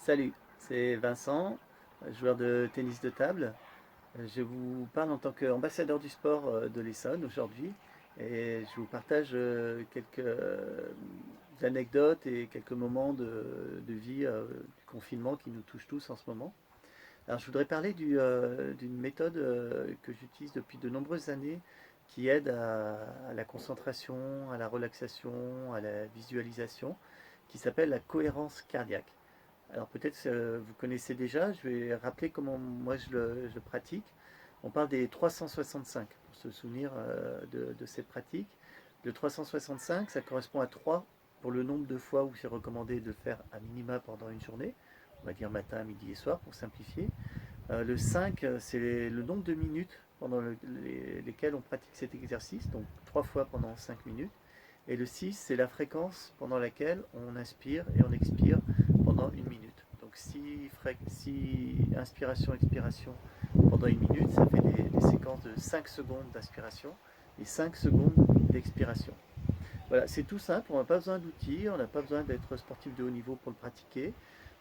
Salut, c'est Vincent, joueur de tennis de table. Je vous parle en tant qu'ambassadeur du sport de l'Essonne aujourd'hui et je vous partage quelques anecdotes et quelques moments de vie du confinement qui nous touche tous en ce moment. Alors je voudrais parler d'une méthode que j'utilise depuis de nombreuses années qui aide à la concentration, à la relaxation, à la visualisation, qui s'appelle la cohérence cardiaque. Alors peut-être vous connaissez déjà, je vais rappeler comment moi je le pratique. On parle des 365 pour se souvenir de cette pratique. Le 365, ça correspond à 3 pour le nombre de fois où c'est recommandé de le faire à minima pendant une journée. On va dire matin, midi et soir pour simplifier. Le 5, c'est le nombre de minutes pendant lesquelles on pratique cet exercice, donc 3 fois pendant 5 minutes. Et le 6, c'est la fréquence pendant laquelle on inspire et on expire pendant une minute. Donc si inspiration, expiration pendant une minute, ça fait des séquences de 5 secondes d'inspiration et 5 secondes d'expiration. Voilà, c'est tout simple, on n'a pas besoin d'outils, on n'a pas besoin d'être sportif de haut niveau pour le pratiquer.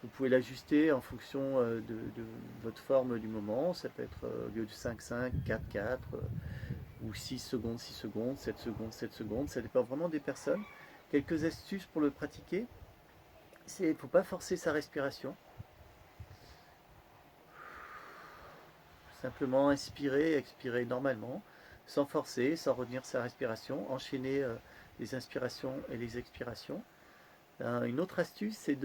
Vous pouvez l'ajuster en fonction de votre forme du moment. Ça peut être au lieu de 5-5, 4-4, ou 6 secondes, 6 secondes, 7 secondes, 7 secondes. Ça dépend vraiment des personnes. Quelques astuces pour le pratiquer. Il ne faut pas forcer sa respiration. Simplement inspirer et expirer normalement, sans forcer, sans retenir sa respiration. Enchaîner les inspirations et les expirations. Une autre astuce, c'est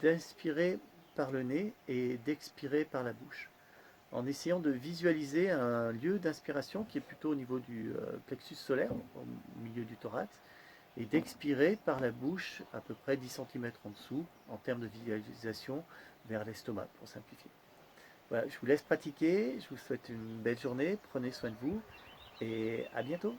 d'inspirer par le nez et d'expirer par la bouche, en essayant de visualiser un lieu d'inspiration qui est plutôt au niveau du plexus solaire, au milieu du thorax, et d'expirer par la bouche à peu près 10 cm en dessous, en termes de visualisation, vers l'estomac, pour simplifier. Voilà, je vous laisse pratiquer, je vous souhaite une belle journée, prenez soin de vous, et à bientôt.